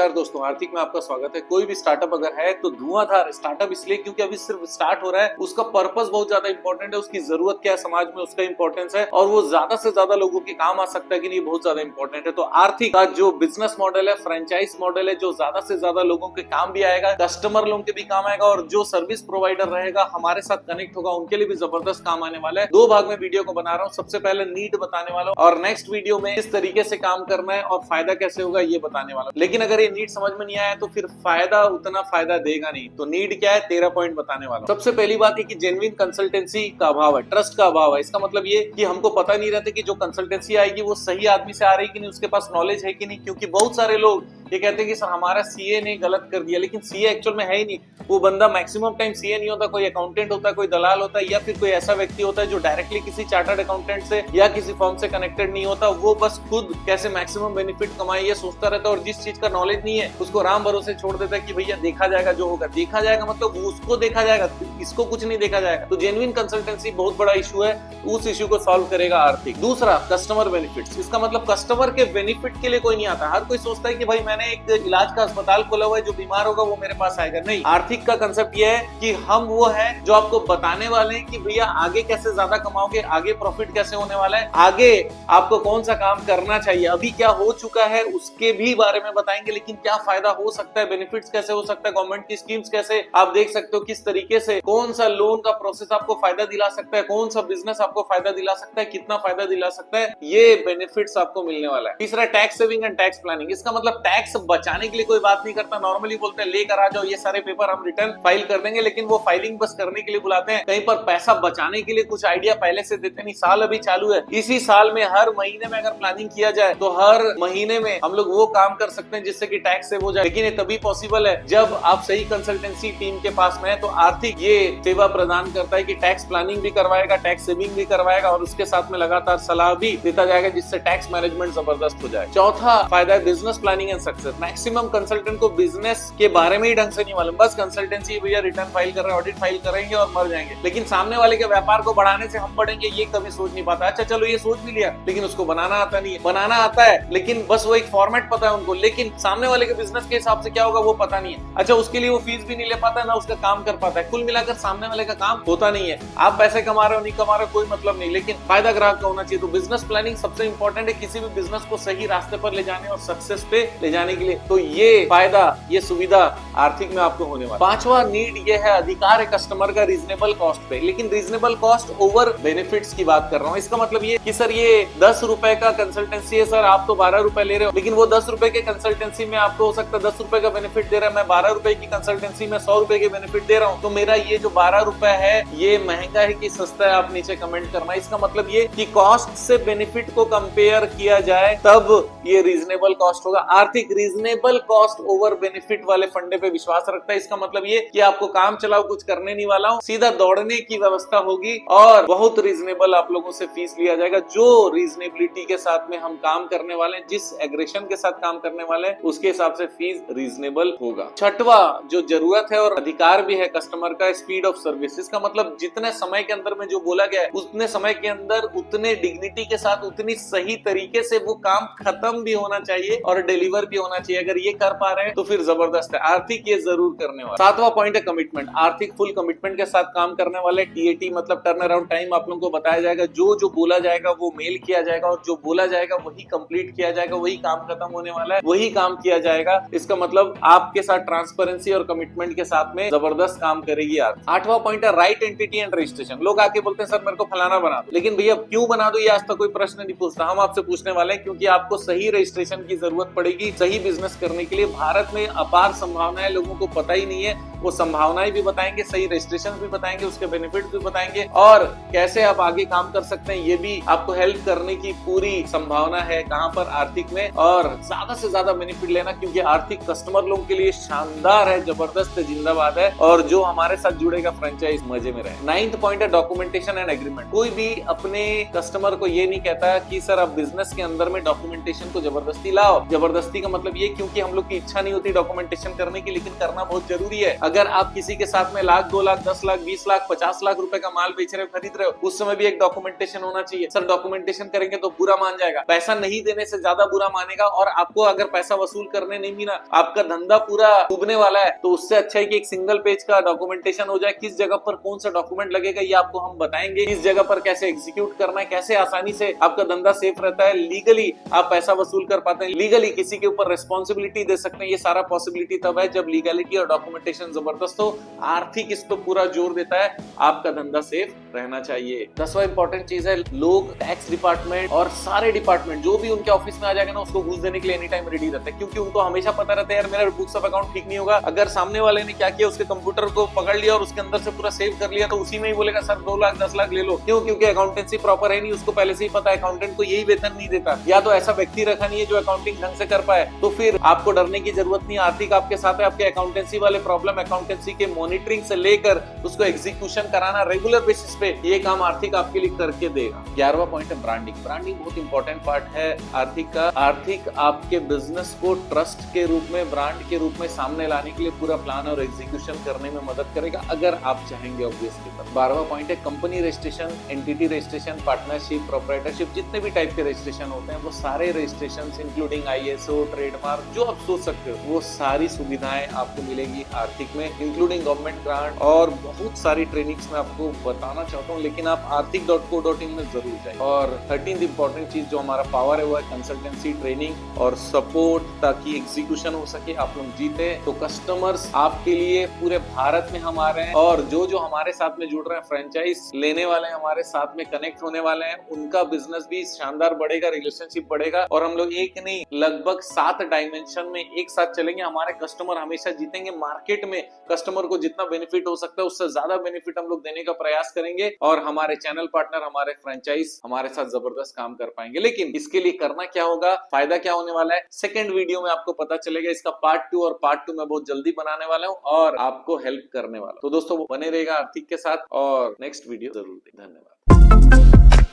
नमस्कार दोस्तों, आर्थिक में आपका स्वागत है। कोई भी स्टार्टअप अगर है तो धुआंधार स्टार्टअप इसलिए क्योंकि अभी सिर्फ स्टार्ट हो रहा है। उसका पर्पस बहुत ज्यादा इंपॉर्टेंट है, उसकी जरूरत क्या है समाज में, उसका इंपॉर्टेंस है और वो ज्यादा से ज्यादा लोगों के काम आ सकता है कि नहीं, बहुत ज्यादा इंपॉर्टेंट है। तो आर्थिक का जो बिजनेस मॉडल है, फ्रेंचाइज मॉडल है, जो ज्यादा से ज्यादा लोगों के काम भी आएगा, कस्टमर लोगों के भी काम आएगा और जो सर्विस प्रोवाइडर रहेगा हमारे साथ कनेक्ट होगा उनके लिए भी जबरदस्त काम आने वाला है। दो भाग में वीडियो को बना रहा हूँ। सबसे पहले नीड बताने वाला हूँ और नेक्स्ट वीडियो में किस तरीके से काम करना है और फायदा कैसे होगा ये बताने वाला हूं। लेकिन अगर ये नीड समझ में नहीं आया तो फिर फायदा उतना फायदा देगा नहीं। तो नीड क्या है, 13 पॉइंट बताने वाला हूं। सबसे पहली बात है कि जेन्युइन कंसल्टेंसी का अभाव है, ट्रस्ट का अभाव है। इसका मतलब ये कि हमको पता नहीं रहता कि जो कंसल्टेंसी आएगी वो सही आदमी से आ रही कि नहीं, उसके पास नॉलेज है कि नहीं। क्योंकि बहुत सारे लोग ये कहते हैं कि सर हमारा सीए ने गलत कर दिया, लेकिन सीए एक्चुअल में है ही नहीं। वो बंदा मैक्सिमम टाइम सीए नहीं होता, कोई अकाउंटेंट होता है, कोई दलाल होता है या फिर कोई ऐसा व्यक्ति होता है जो डायरेक्टली किसी चार्टर्ड अकाउंटेंट से या किसी फर्म से कनेक्टेड नहीं होता। वो बस खुद कैसे मैक्सिमम बेनिफिट कमाए ये सोचता रहता है और जिस चीज का नॉलेज नहीं है उसको राम भरोसे छोड़ देता है कि भैया देखा जाएगा, जो होगा देखा जाएगा। मतलब उसको देखा जाएगा, इसको कुछ नहीं देखा जाएगा। तो जेन्युइन कंसल्टेंसी बहुत बड़ा इशू है, उस इशू को सॉल्व करेगा आर्थिक। दूसरा, कस्टमर बेनिफिट्स। इसका मतलब कस्टमर के बेनिफिट के लिए कोई नहीं आता। हर कोई सोचता है कि भाई मैंने एक इलाज का अस्पताल खोला हुआ है, जो बीमार होगा वो मेरे पास आएगा। नहीं, आर्थिक का कंसेप्ट ये है कि हम वो है जो आपको बताने वाले हैं कि भैया आगे कैसे ज्यादा कमाओगे, आगे प्रॉफिट कैसे होने वाला है, आगे आपको कौन सा काम करना चाहिए, अभी क्या हो चुका है उसके भी बारे में बताएंगे, लेकिन क्या फायदा हो सकता है, बेनिफिट्स कैसे हो सकता है, गवर्नमेंट की स्कीम्स कैसे आप देख सकते हो, किस तरीके से कौन सा लोन का प्रोसेस आपको फायदा दिला सकता है, कौन सा बिजनेस आपको फायदा दिला सकता है, कितना फायदा दिला सकता है, ये बेनिफिट्स आपको मिलने वाला है। तीसरा, tax saving and tax planning. इसका मतलब टैक्स बचाने के लिए कोई बात नहीं करता, नॉर्मली बोलते हैं लेकर आ जाओ ये सारे पेपर, हम रिटर्न फाइल कर देंगे, लेकिन वो फाइलिंग बस करने के लिए बुलाते हैं। कहीं पर पैसा बचाने के लिए कुछ आइडिया पहले से देते नहीं। साल अभी चालू है, इसी साल में हर महीने में अगर प्लानिंग किया जाए तो हर महीने में हम लोग वो काम कर सकते हैं जिससे कि टैक्स सेव हो जाए। लेकिन ये तभी पॉसिबल है जब आप सही कंसल्टेंसी टीम के पास में है। तो आर्थिक ये सेवा प्रदान करता है कि टैक्स प्लानिंग भी करवाएगा, टैक्स सेविंग भी करवाएगा और उसके साथ में लगातार सलाह भी देता जाएगा जिससे टैक्स मैनेजमेंट जबरदस्त हो जाए। चौथा फायदा है business planning and success. Maximum consultant को बिजनेस के बारे में ही ढंग से नहीं मालूम, बस कंसल्टेंसी भैया रिटर्न फाइल कर रहे हैं, ऑडिट फाइल करेंगे और मर जाएंगे। लेकिन सामने वाले के व्यापार को बढ़ाने से हम बढ़ेंगे ये कभी सोच नहीं पाता। अच्छा चलो ये सोच भी लिया, लेकिन उसको बनाना आता नहीं है। बनाना आता है लेकिन बस वो एक फॉर्मेट पता है उनको, लेकिन सामने वाले के बिजनेस के हिसाब से क्या होगा वो पता नहीं है। अच्छा, उसके लिए वो फीस भी नहीं ले पाता है, ना उसका काम कर पाता है। कुल मिलाकर सामने वाले का काम होता नहीं है। आप पैसे कमा रहे हो नहीं कमा रहे हो कोई मतलब नहीं, लेकिन फायदा ग्राहक का होना चाहिए। तो बिजनेस प्लानिंग सबसे इंपॉर्टेंट है किसी भी बिजनेस को सही रास्ते पर ले जाने और सक्सेस पे ले जाने के लिए। तो ये फायदा, ये सुविधा आर्थिक में आपको होने वाला। पांचवा नीड ये है, अधिकार है कस्टमर का रीजनेबल कॉस्ट पे। लेकिन रीजनेबल कॉस्ट ओवर बेनिफिट्स की बात कर रहा हूँ। इसका मतलब ये कि सर ये 10 रुपए का कंसल्टेंसी है सर, आप तो 12 रुपए ले रहे हो, लेकिन वो 10 रुपए के कंसल्टेंसी में आपको हो सकता है 10 रुपए का बेनिफिट दे रहा है, मैं 12 रुपए की कंसल्टेंसी में 100 रुपए के बेनिफिट दे रहा हूँ। तो मेरा ये जो 12 रुपए है ये महंगा है कि सस्ता है, आप नीचे कमेंट करना। इसका मतलब ये कि कॉस्ट से बेनिफिट को कंपेयर किया जाए तब ये रीजनेबल कॉस्ट होगा। आर्थिक रीजनेबल कॉस्ट ओवर बेनिफिट वाले फंडे पे विश्वास रखता है। इसका मतलब ये कि आपको काम चलाओ, कुछ करने नहीं वाला हूँ, सीधा दौड़ने की व्यवस्था होगी और बहुत रीजनेबल आप लोगों से फीस लिया जाएगा। जो रीजनेबिलिटी के साथ में हम काम करने वाले हैं, जिस एग्रेशन के साथ काम करने वाले हैं, उसके हिसाब से फीस रीजनेबल होगा। छठवा जो जरूरत है और अधिकार भी है कस्टमर का, स्पीड ऑफ सर्विस। इसका मतलब जितने समय के अंदर में जो बोला गया है उतने समय के अंदर उतने डिग्निटी के साथ उतनी सही तरीके से वो काम खत्म भी होना चाहिए और डिलीवर भी होना चाहिए। अगर ये कर पा रहे हैं तो फिर जबरदस्त है। आर्थिक ये जरूर करने वाला। सातवां पॉइंट है कमिटमेंट। आर्थिक फुल कमिटमेंट के साथ काम करने वाले। TAT मतलब टर्न अराउंड टाइम आप लोगों को बताया जाएगा। जो जो बोला जाएगा वो मेल किया जाएगा और जो बोला जाएगा वही कंप्लीट किया जाएगा, वही काम खत्म होने वाला है, वही काम किया जाएगा। इसका मतलब आपके साथ ट्रांसपेरेंसी और कमिटमेंट के साथ में जबरदस्त काम करेगी यार। आठवां पॉइंट है राइट एंटिटी एंड रजिस्ट्रेशन। लोग आके बोलते हैं सर मेरे को फलाना बना दो, लेकिन भैया क्यों बना दो ये आज तक कोई प्रश्न नहीं पूछता। हम आपसे पूछने वाले हैं क्योंकि आपको सही रजिस्ट्रेशन की जरूरत पड़ेगी सही बिजनेस करने के लिए। भारत में अपार संभावनाएं लोगों को पता ही नहीं है, वो संभावनाएं भी बताएंगे, सही रजिस्ट्रेशन भी बताएंगे, उसके बेनिफिट भी बताएंगे और कैसे आप आगे काम कर सकते हैं ये भी आपको हेल्प करने की पूरी संभावना है। कहां पर? आर्थिक में। और ज्यादा से ज्यादा बेनिफिट लेना क्योंकि आर्थिक कस्टमर लोगों के लिए शानदार है, जबरदस्त है, जिंदाबाद है और जो हमारे साथ जुड़ेगा फ्रेंचाइज मजे में रहे। 9th पॉइंट है डॉक्यूमेंटेशन एंड एग्रीमेंट। कोई भी अपने कस्टमर को ये नहीं कहता कि सर आप बिजनेस के अंदर में डॉक्यूमेंटेशन को जबरदस्ती लाओ। जबरदस्ती का मतलब ये, क्योंकि हम लोग की इच्छा नहीं होती डॉक्यूमेंटेशन करने की, लेकिन करना बहुत जरूरी है। अगर आप किसी के साथ में लाख, 2 लाख, 10 लाख, 20 लाख, 50 लाख रुपए का माल बेच रहे हो, खरीद रहे हो, उस समय भी एक डॉक्यूमेंटेशन होना चाहिए। सर डॉक्यूमेंटेशन करेंगे तो बुरा मान जाएगा, पैसा नहीं देने से ज्यादा बुरा मानेगा, और आपको अगर पैसा वसूल करने नहीं मिला, आपका धंधा पूरा डूबने वाला है, तो उससे अच्छा है कि एक सिंगल पेज का डॉक्यूमेंटेशन हो जाए। किस जगह पर कौन सा डॉक्यूमेंट लगेगा ये आपको हम बताएंगे, किस जगह पर कैसे एग्जीक्यूट करना है, कैसे आसानी से आपका धंधा सेफ रहता है, लीगली आप पैसा वसूल कर पाते हैं, लीगली किसी के ऊपर रिस्पॉन्सिबिलिटी दे सकते हैं। ये सारा पॉसिबिलिटी तब है जब लीगलिटी और डॉक्यूमेंटेशन जबरदस्त हो। आर्थिक इस पर पूरा जोर देता है, आपका धंधा सेफ रहना चाहिए। 10वां इंपॉर्टेंट चीज है, लोग टैक्स डिपार्टमेंट और सारे डिपार्टमेंट जो भी उनके ऑफिस में आ जाएगा ना, उसको घूस देने के लिए एनी टाइम रेडी रहते हैं, क्योंकि उनको हमेशा पता रहता है यार मेरा बुक्स ऑफ अकाउंट ठीक नहीं होगा। अगर सामने वाले ने क्या किया, उसके कंप्यूटर को पकड़ लिया और उसके अंदर से पूरा सेव कर लिया, तो उसी में ही बोलेगा सर 2 लाख 10 लाख ले लो। क्यों? क्योंकि अकाउंटेंसी प्रॉपर है नहीं, उसको पहले से ही पता है अकाउंटेंट को यही वेतन नहीं देता, या तो ऐसा व्यक्ति रखा नहीं है जो अकाउंटिंग ढंग से कर पाए। तो फिर आपको डरने की जरूरत नहीं, आर्थिक आपके साथ है। आपके अकाउंटेंसी वाले प्रॉब्लम, अकाउंटेंसी के मॉनिटरिंग से लेकर उसको एग्जीक्यूशन कराना रेगुलर बेसिस पे, ये काम आर्थिक आपके लिए करके देगा। 11वां पॉइंट है ब्रांडिंग। ब्रांडिंग बहुत इंपॉर्टेंट पार्ट है आर्थिक का। आर्थिक आपके बिजनेस को ट्रस्ट के रूप में, ब्रांड के रूप में सामने लाने के लिए पूरा प्लान और एग्जीक्यूशन करने में मदद करेगा, अगर आप चाहेंगे ऑब्वियसली। 12वां पॉइंट है company registration, entity registration, partnership, proprietorship, जितने भी टाइप के रजिस्ट्रेशन होते हैं वो सारे रजिस्ट्रेशन इंक्लूडिंग ISO, ट्रेडमार्क, जो आप सोच सकते हो वो सारी सुविधाएं आपको मिलेगी आर्थिक में, इंक्लूडिंग गवर्नमेंट ग्रांट और बहुत सारी ट्रेनिंग्स में आपको बताना चाहता हूँ, लेकिन आप arthik.co.in में जरूर जाइए। और 13th इंपॉर्टेंट चीज जो हमारा पावर है वो है कंसल्टेंसी, ट्रेनिंग और सपोर्ट, ताकि एग्जीक्यूशन हो सके, आप लोग जीते। तो कस्टमर्स आपके लिए पूरे भारत में हम आ रहे हैं, और जो जो हमारे साथ में जुड़ रहे हैं, फ्रेंचाइज लेने वाले हैं, हमारे साथ में कनेक्ट होने वाले हैं, उनका बिजनेस भी शानदार बढ़ेगा, रिलेशनशिप बढ़ेगा, और हम लोग एक नहीं लगभग 7 डायमेंशन में एक साथ चलेंगे। हमारे कस्टमर हमेशा जीतेंगे। मार्केट में कस्टमर को जितना बेनिफिट हो सकता है उससे ज्यादा बेनिफिट हम लोग देने का प्रयास करेंगे, और हमारे चैनल पार्टनर, हमारे फ्रेंचाइज हमारे साथ जबरदस्त काम कर पाएंगे। लेकिन इसके लिए करना क्या होगा, फायदा क्या होने वाला है, सेकंड वीडियो में आपको पता चलेगा। इसका पार्ट 2 और पार्ट 2 मैं बहुत जल्दी बनाने वाला हूं और आपको हेल्प करने वाला हूं। तो दोस्तों बने रहेगा आर्थिक के साथ, और नेक्स्ट वीडियो जरूर देखें। धन्यवाद।